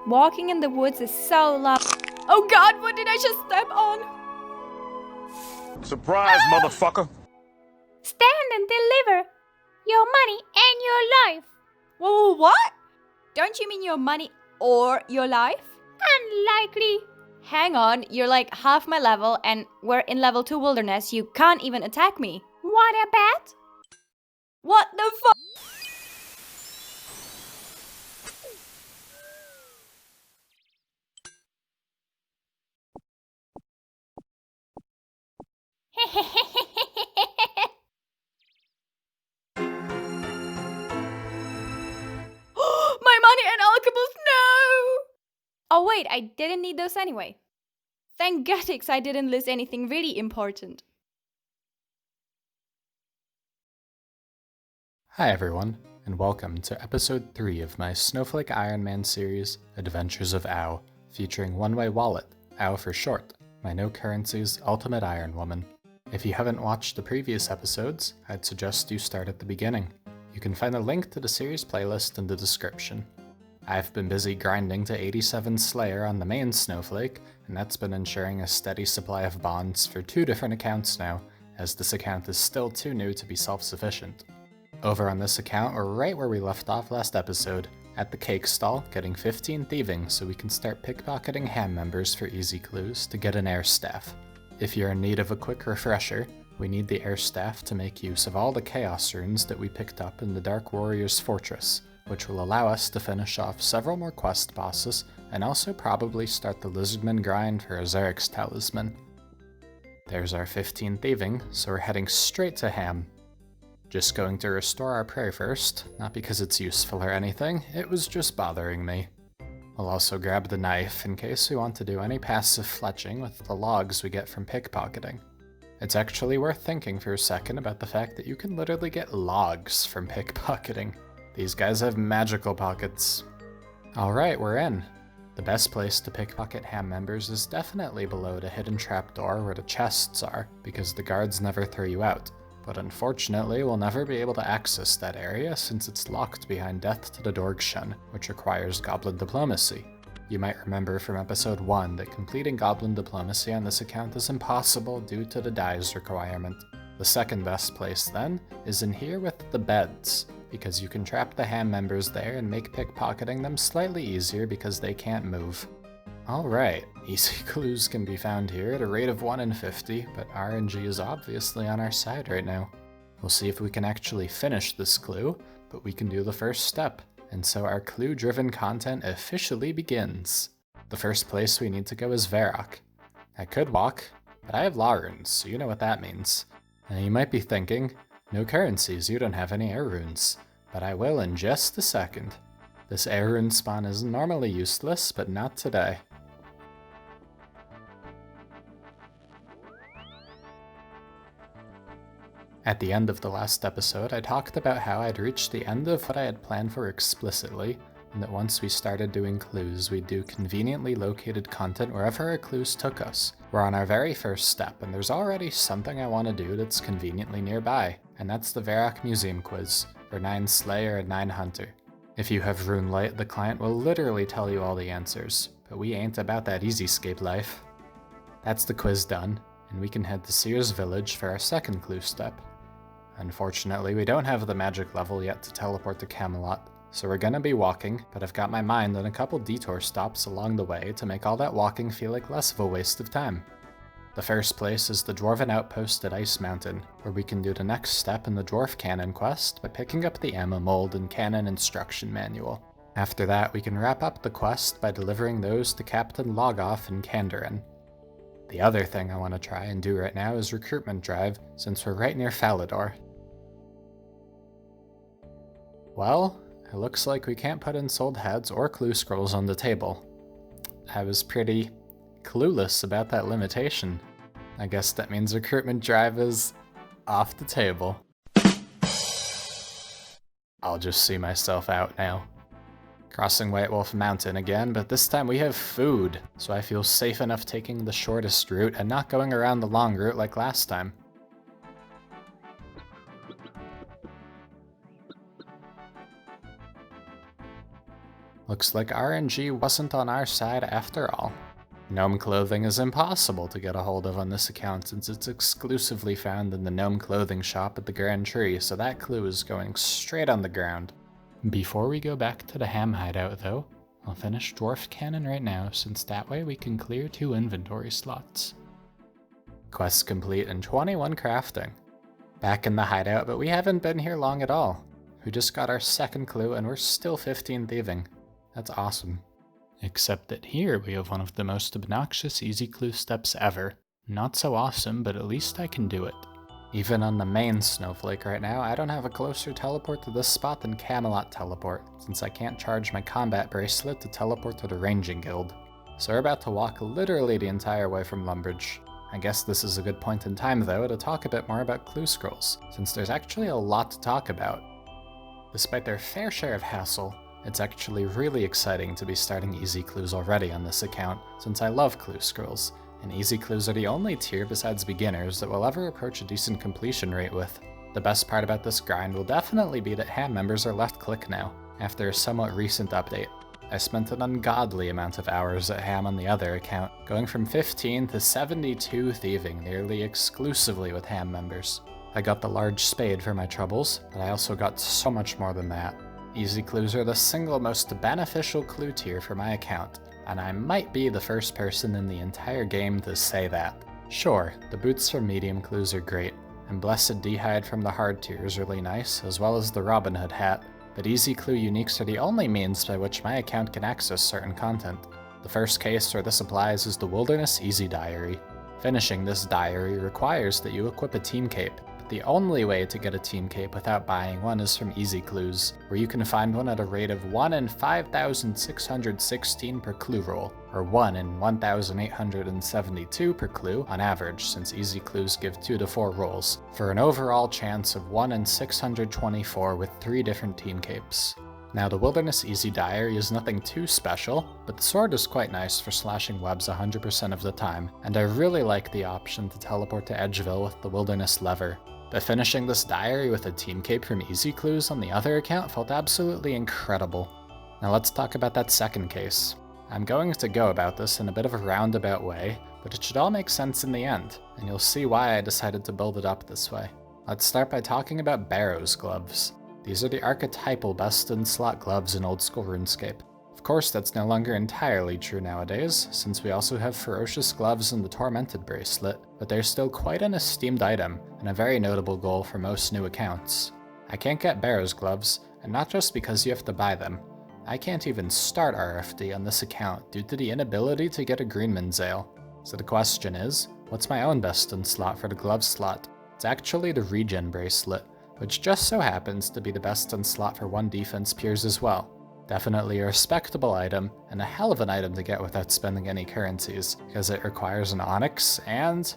Walking in the woods is so loud. Oh god, what did I just step on? Surprise, motherfucker! Stand and deliver your money and your life. Whoa, what? Don't you mean your money or your life? Unlikely. Hang on, you're like half my level and we're in level 2 wilderness. You can't even attack me. What a bet? What the fuck? My money and alchemist, no! Oh wait, I didn't need those anyway. Thank Goddix I didn't list anything really important. Hi everyone, and welcome to episode 3 of my Snowflake Iron Man series, Adventures of Ao, featuring OneWayWallet, Ao for short, my NoCurrencies ultimate Iron Woman. If you haven't watched the previous episodes, I'd suggest you start at the beginning. You can find a link to the series playlist in the description. I've been busy grinding to 87 Slayer on the main Snowflake, and that's been ensuring a steady supply of bonds for 2 different accounts now, as this account is still too new to be self-sufficient. Over on this account, we're right where we left off last episode, at the cake stall, getting 15 thieving so we can start pickpocketing ham members for easy clues to get an air staff. If you're in need of a quick refresher, we need the air staff to make use of all the chaos runes that we picked up in the Dark Warrior's Fortress, which will allow us to finish off several more quest bosses and also probably start the Lizardman grind for Azaric's talisman. There's our 15 thieving, so we're heading straight to ham. Just going to restore our prey first, not because it's useful or anything, it was just bothering me. We'll also grab the knife in case we want to do any passive fletching with the logs we get from pickpocketing. It's actually worth thinking for a second about the fact that you can literally get logs from pickpocketing. These guys have magical pockets. Alright, we're in. The best place to pickpocket ham members is definitely below the hidden trapdoor where the chests are, because the guards never throw you out. But unfortunately, we'll never be able to access that area since it's locked behind Death to the Dorgshan, which requires Goblin Diplomacy. You might remember from episode 1 that completing Goblin Diplomacy on this account is impossible due to the dies requirement. The second best place then is in here with the beds, because you can trap the ham members there and make pickpocketing them slightly easier because they can't move. Alright, easy clues can be found here at a rate of 1 in 50, but RNG is obviously on our side right now. We'll see if we can actually finish this clue, but we can do the first step, and so our clue-driven content officially begins. The first place we need to go is Varrock. I could walk, but I have law runes, so you know what that means. And you might be thinking, no currencies, you don't have any air runes, but I will in just a second. This air rune spawn is normally useless, but not today. At the end of the last episode, I talked about how I'd reached the end of what I had planned for explicitly, and that once we started doing clues, we'd do conveniently located content wherever our clues took us. We're on our very first step, and there's already something I want to do that's conveniently nearby, and that's the Varrock Museum quiz, for 9 Slayer and 9 Hunter. If you have Rune Light, the client will literally tell you all the answers, but we ain't about that easy-scape life. That's the quiz done, and we can head to Seer's Village for our second clue step. Unfortunately, we don't have the magic level yet to teleport to Camelot, so we're gonna be walking, but I've got my mind on a couple detour stops along the way to make all that walking feel like less of a waste of time. The first place is the Dwarven Outpost at Ice Mountain, where we can do the next step in the Dwarf Cannon quest by picking up the ammo mold and cannon instruction manual. After that, we can wrap up the quest by delivering those to Captain Logoff in Kandarin. The other thing I want to try and do right now is recruitment drive, since we're right near Falador. Well, it looks like we can't put in sold heads or clue scrolls on the table. I was pretty clueless about that limitation. I guess that means recruitment drive is off the table. I'll just see myself out now. Crossing White Wolf Mountain again, but this time we have food, so I feel safe enough taking the shortest route and not going around the long route like last time. Looks like RNG wasn't on our side after all. Gnome clothing is impossible to get a hold of on this account since it's exclusively found in the gnome clothing shop at the Grand Tree, so that clue is going straight on the ground. Before we go back to the ham hideout though, I'll finish Dwarf Cannon right now since that way we can clear 2 inventory slots. Quest complete and 21 crafting. Back in the hideout, but we haven't been here long at all. We just got our second clue and we're still 15 thieving. That's awesome. Except that here we have one of the most obnoxious easy clue steps ever. Not so awesome, but at least I can do it. Even on the main snowflake right now, I don't have a closer teleport to this spot than Camelot Teleport, since I can't charge my combat bracelet to teleport to the ranging guild. So we're about to walk literally the entire way from Lumbridge. I guess this is a good point in time though to talk a bit more about clue scrolls, since there's actually a lot to talk about. Despite their fair share of hassle, it's actually really exciting to be starting easy clues already on this account, since I love clue scrolls, and easy clues are the only tier besides beginners that will ever approach a decent completion rate with. The best part about this grind will definitely be that ham members are left click now, after a somewhat recent update. I spent an ungodly amount of hours at ham on the other account, going from 15 to 72 thieving nearly exclusively with ham members. I got the large spade for my troubles, but I also got so much more than that. Easy clues are the single most beneficial clue tier for my account, and I might be the first person in the entire game to say that. Sure, the boots from medium clues are great, and Blessed D'hide from the hard tier is really nice, as well as the Robin Hood hat, but easy clue uniques are the only means by which my account can access certain content. The first case where this applies is the Wilderness Easy Diary. Finishing this diary requires that you equip a team cape, but the only way to get a team cape without buying one is from easy clues, where you can find one at a rate of 1 in 5,616 per clue roll, or 1 in 1,872 per clue on average, since easy clues give 2 to 4 rolls, for an overall chance of 1 in 624 with 3 different team capes. Now the Wilderness Easy Diary is nothing too special, but the sword is quite nice for slashing webs 100% of the time, and I really like the option to teleport to Edgeville with the Wilderness Lever. But finishing this diary with a team cape from Easy Clues on the other account felt absolutely incredible. Now let's talk about that second case. I'm going to go about this in a bit of a roundabout way, but it should all make sense in the end, and you'll see why I decided to build it up this way. Let's start by talking about Barrows Gloves. These are the archetypal best-in-slot gloves in old school RuneScape. Of course, that's no longer entirely true nowadays, since we also have Ferocious Gloves and the Tormented Bracelet, but they're still quite an esteemed item, and a very notable goal for most new accounts. I can't get Barrows Gloves, and not just because you have to buy them. I can't even start RFD on this account due to the inability to get a Greenman's Ale. So the question is, what's my own best-in-slot for the glove slot? It's actually the Regen Bracelet, which just so happens to be the best in slot for 1 defense peers as well. Definitely a respectable item, and a hell of an item to get without spending any currencies, because it requires an Onyx and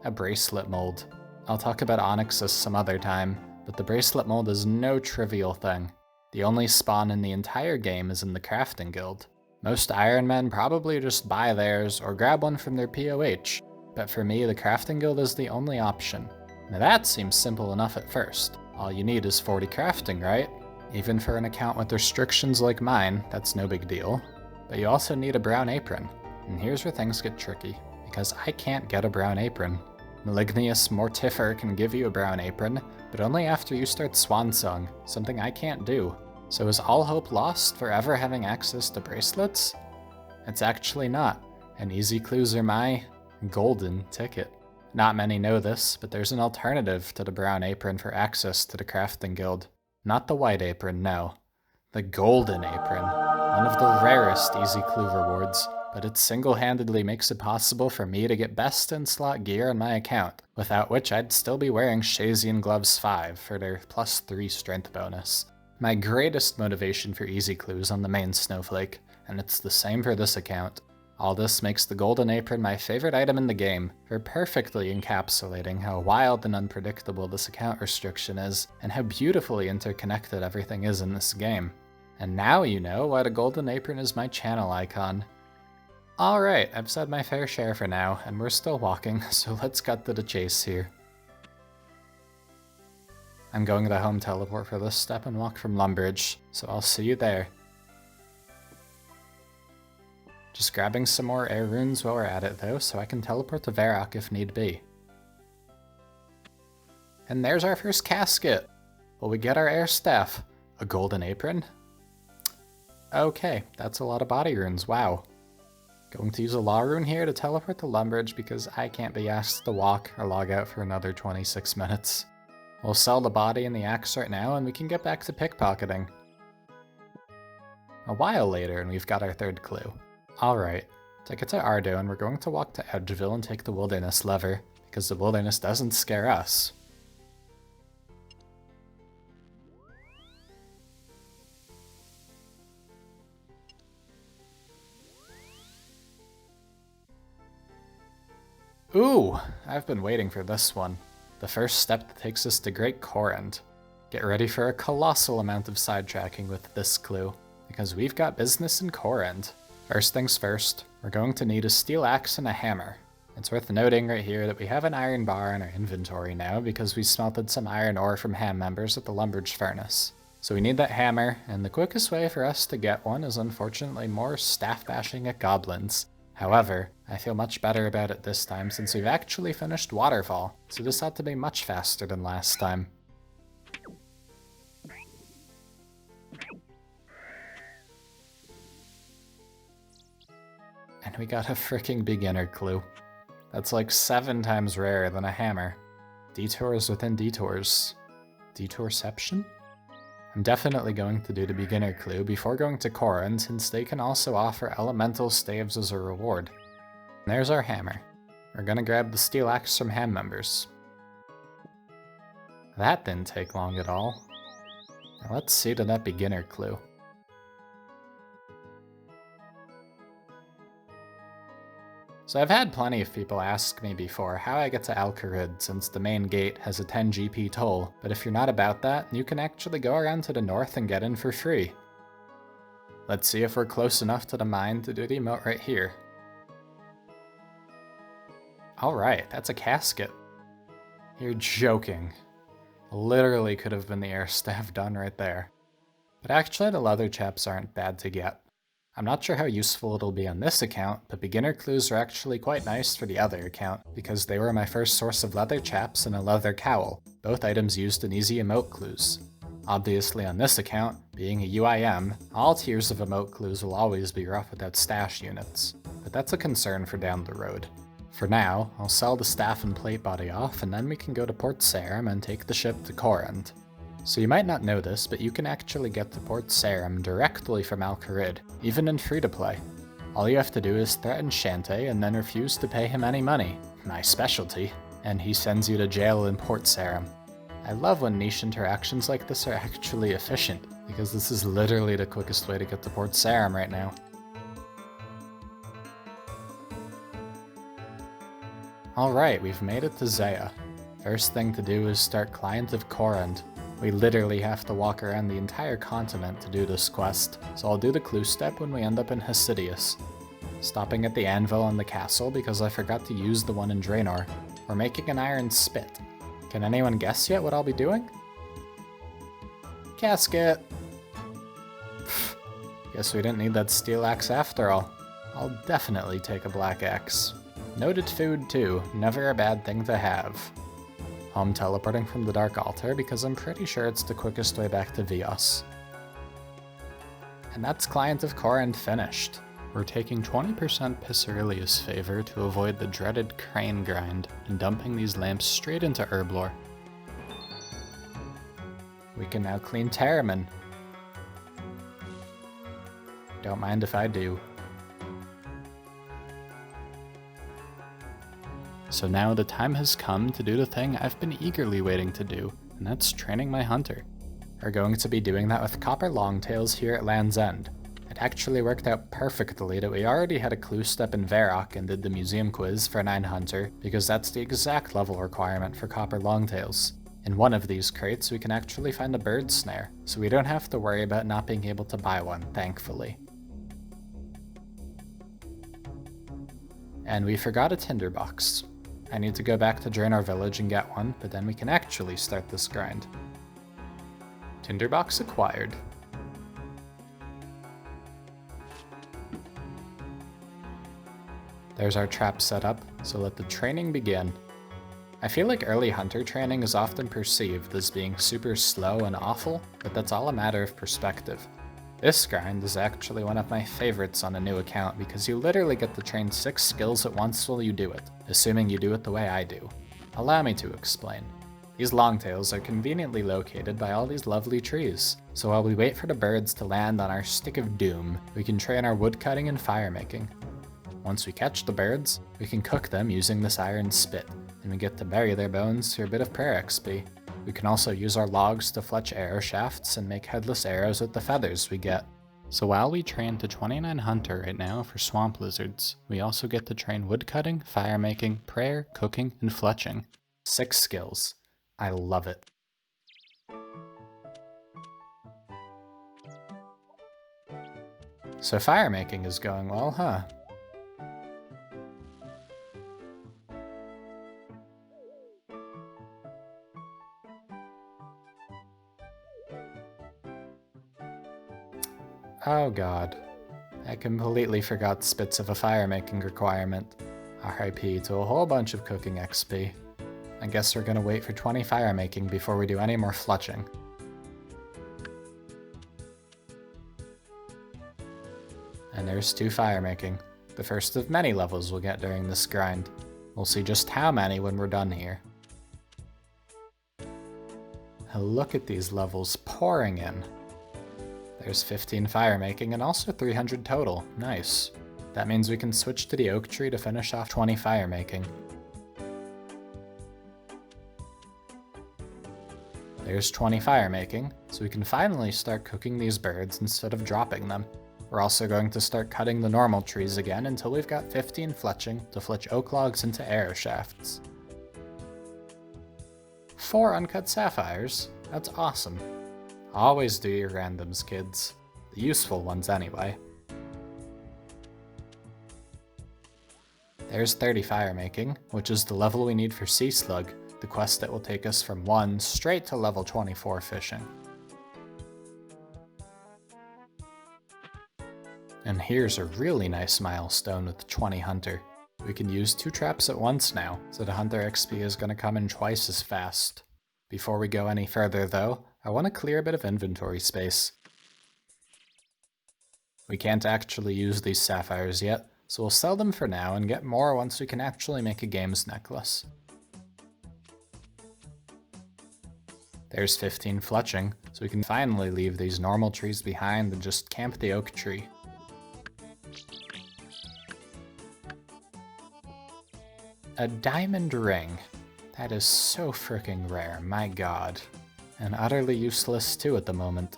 a bracelet mold. I'll talk about Onyxes some other time, but the bracelet mold is no trivial thing. The only spawn in the entire game is in the crafting guild. Most Iron Men probably just buy theirs or grab one from their POH, but for me the crafting guild is the only option. Now that seems simple enough at first. All you need is 40 crafting, right? Even for an account with restrictions like mine, that's no big deal. But you also need a brown apron. And here's where things get tricky, because I can't get a brown apron. Malignius Mortifer can give you a brown apron, but only after you start Swansong, something I can't do. So is all hope lost for ever having access to bracelets? It's actually not, and easy clues are my golden ticket. Not many know this, but there's an alternative to the brown apron for access to the crafting guild. Not the white apron, no. The golden apron. One of the rarest easy clue rewards, but it single-handedly makes it possible for me to get best-in-slot gear on my account, without which I'd still be wearing Shazian Gloves 5 for their +3 strength bonus. My greatest motivation for easy clues on the main snowflake, and it's the same for this account. All this makes the golden apron my favorite item in the game, for perfectly encapsulating how wild and unpredictable this account restriction is, and how beautifully interconnected everything is in this game. And now you know why the golden apron is my channel icon. Alright, I've said my fair share for now, and we're still walking, so let's cut to the chase here. I'm going to home teleport for this step and walk from Lumbridge, so I'll see you there. Just grabbing some more air runes while we're at it though, so I can teleport to Varrock if need be. And there's our first casket! Will we get our air staff? A golden apron? Okay, that's a lot of body runes, wow. Going to use a law rune here to teleport to Lumbridge because I can't be asked to walk or log out for another 26 minutes. We'll sell the body and the axe right now and we can get back to pickpocketing. A while later and we've got our third clue. Alright, to get to Ardo and we're going to walk to Edgeville and take the wilderness lever, because the wilderness doesn't scare us. Ooh, I've been waiting for this one. The first step that takes us to Great Corrend. Get ready for a colossal amount of sidetracking with this clue, because we've got business in Corrend. First things first, we're going to need a steel axe and a hammer. It's worth noting right here that we have an iron bar in our inventory now because we smelted some iron ore from ham members at the Lumbridge furnace. So we need that hammer, and the quickest way for us to get one is unfortunately more staff bashing at goblins. However, I feel much better about it this time since we've actually finished Waterfall, so this ought to be much faster than last time. And we got a freaking beginner clue. That's like 7 times rarer than a hammer. Detours within detours. Detourception? I'm definitely going to do the beginner clue before going to Corrend since they can also offer elemental staves as a reward. And there's our hammer. We're gonna grab the steel axe from ham members. That didn't take long at all. Now let's see to that beginner clue. So I've had plenty of people ask me before how I get to Kharid since the main gate has a 10 GP toll, but if you're not about that, you can actually go around to the north and get in for free. Let's see if we're close enough to the mine to do the emote right here. Alright, that's a casket. You're joking. Literally could have been the air staff done right there. But actually the leather chaps aren't bad to get. I'm not sure how useful it'll be on this account, but beginner clues are actually quite nice for the other account, because they were my first source of leather chaps and a leather cowl, both items used in easy emote clues. Obviously on this account, being a UIM, all tiers of emote clues will always be rough without stash units, but that's a concern for down the road. For now, I'll sell the staff and plate body off and then we can go to Port Sarim and take the ship to Corrend. So you might not know this, but you can actually get to Port Sarim directly from Kharid, even in free-to-play. All you have to do is threaten Shantae and then refuse to pay him any money, my specialty, and he sends you to jail in Port Sarim. I love when niche interactions like this are actually efficient, because this is literally the quickest way to get to Port Sarim right now. Alright, we've made it to Zaya. First thing to do is start Client of Corrend. We literally have to walk around the entire continent to do this quest, so I'll do the clue step when we end up in Hasidius. Stopping at the anvil on the castle because I forgot to use the one in Draenor. We're making an iron spit. Can anyone guess yet what I'll be doing? Casket! Guess we didn't need that steel axe after all. I'll definitely take a black axe. Noted food too, never a bad thing to have. I'm teleporting from the Dark Altar because I'm pretty sure it's the quickest way back to Vios. And that's Client of Corrend finished. We're taking 20% Piscerilius favor to avoid the dreaded crane grind and dumping these lamps straight into Herblore. We can now clean Terriman. Don't mind if I do. So now the time has come to do the thing I've been eagerly waiting to do, and that's training my hunter. We're going to be doing that with Copper Longtails here at Land's End. It actually worked out perfectly that we already had a clue step in Varrock and did the museum quiz for 9 Hunter, because that's the exact level requirement for Copper Longtails. In one of these crates we can actually find a bird snare, so we don't have to worry about not being able to buy one, thankfully. And we forgot a tinderbox. I need to go back to Draenor Village and get one, but then we can actually start this grind. Tinderbox acquired. There's our trap set up, so let the training begin. I feel like early hunter training is often perceived as being super slow and awful, but that's all a matter of perspective. This grind is actually one of my favorites on a new account because you literally get to train 6 skills at once while you do it, assuming you do it the way I do. Allow me to explain. These longtails are conveniently located by all these lovely trees, so while we wait for the birds to land on our stick of doom, we can train our woodcutting and fire making. Once we catch the birds, we can cook them using this iron spit, and we get to bury their bones for a bit of prayer XP. We can also use our logs to fletch arrow shafts and make headless arrows with the feathers we get. So while we train to 29 hunter right now for swamp lizards, we also get to train woodcutting, fire making, prayer, cooking, and fletching. 6 skills. I love it. So fire making is going well, huh? Oh god. I completely forgot spits of a fire making requirement. RIP to a whole bunch of cooking XP. I guess we're gonna wait for 20 fire making before we do any more fletching. And there's 2 fire making, the first of many levels we'll get during this grind. We'll see just how many when we're done here. And look at these levels pouring in. There's 15 fire making and also 300 total. Nice. That means we can switch to the oak tree to finish off 20 fire making. There's 20 fire making, so we can finally start cooking these birds instead of dropping them. We're also going to start cutting the normal trees again until we've got 15 fletching to fletch oak logs into arrow shafts. 4 uncut sapphires? That's awesome. Always do your randoms, kids. The useful ones anyway. There's 30 fire making, which is the level we need for Sea Slug, the quest that will take us from 1 straight to level 24 fishing. And here's a really nice milestone with 20 hunter. We can use 2 traps at once now, so the hunter XP is going to come in twice as fast. Before we go any further though, I want to clear a bit of inventory space. We can't actually use these sapphires yet, so we'll sell them for now and get more once we can actually make a games necklace. There's 15 fletching, so we can finally leave these normal trees behind and just camp the oak tree. A diamond ring. That is so freaking rare, my god. And utterly useless too at the moment.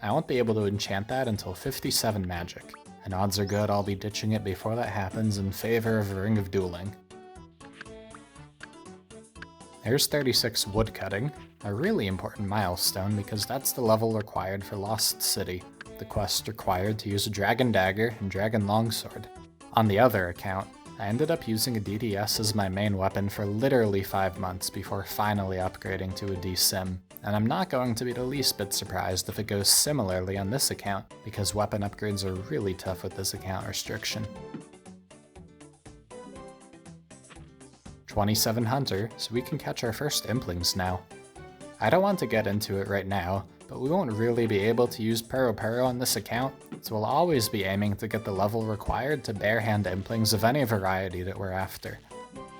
I won't be able to enchant that until 57 magic, and odds are good I'll be ditching it before that happens in favor of Ring of Dueling. There's 36 woodcutting, a really important milestone because that's the level required for Lost City, the quest required to use a dragon dagger and dragon longsword. On the other account, I ended up using a DDS as my main weapon for literally 5 months before finally upgrading to a DSIM, and I'm not going to be the least bit surprised if it goes similarly on this account, because weapon upgrades are really tough with this account restriction. 27 hunter, so we can catch our first implings now. I don't want to get into it right now, but we won't really be able to use Puro on this account, so we'll always be aiming to get the level required to barehand implings of any variety that we're after.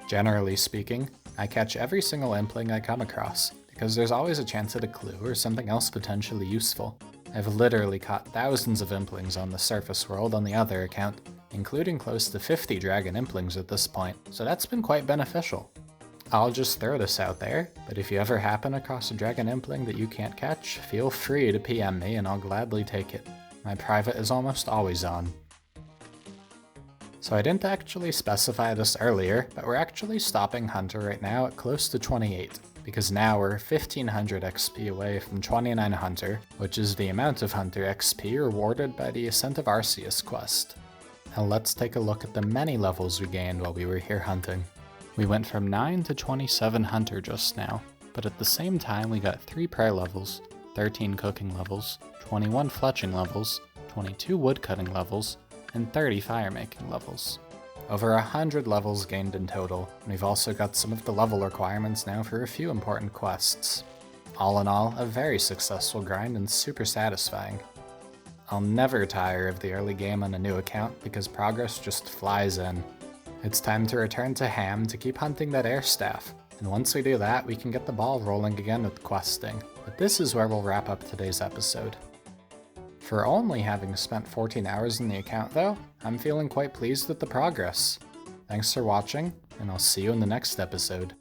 Generally speaking, I catch every single impling I come across, because there's always a chance at a clue or something else potentially useful. I've literally caught thousands of implings on the surface world on the other account, including close to 50 dragon implings at this point, so that's been quite beneficial. I'll just throw this out there, but if you ever happen across a dragon impling that you can't catch, feel free to PM me and I'll gladly take it. My private is almost always on. So I didn't actually specify this earlier, but we're actually stopping hunter right now at close to 28, because now we're 1500 XP away from 29 hunter, which is the amount of hunter XP rewarded by the Ascent of Arceus quest. Now let's take a look at the many levels we gained while we were here hunting. We went from 9 to 27 hunter just now, but at the same time we got 3 prayer levels, 13 cooking levels, 21 fletching levels, 22 woodcutting levels, and 30 fire making levels. Over 100 levels gained in total, and we've also got some of the level requirements now for a few important quests. All in all, a very successful grind and super satisfying. I'll never tire of the early game on a new account because progress just flies in. It's time to return to Ham to keep hunting that air staff, and once we do that, we can get the ball rolling again with questing. But this is where we'll wrap up today's episode. For only having spent 14 hours in the account though, I'm feeling quite pleased with the progress. Thanks for watching, and I'll see you in the next episode.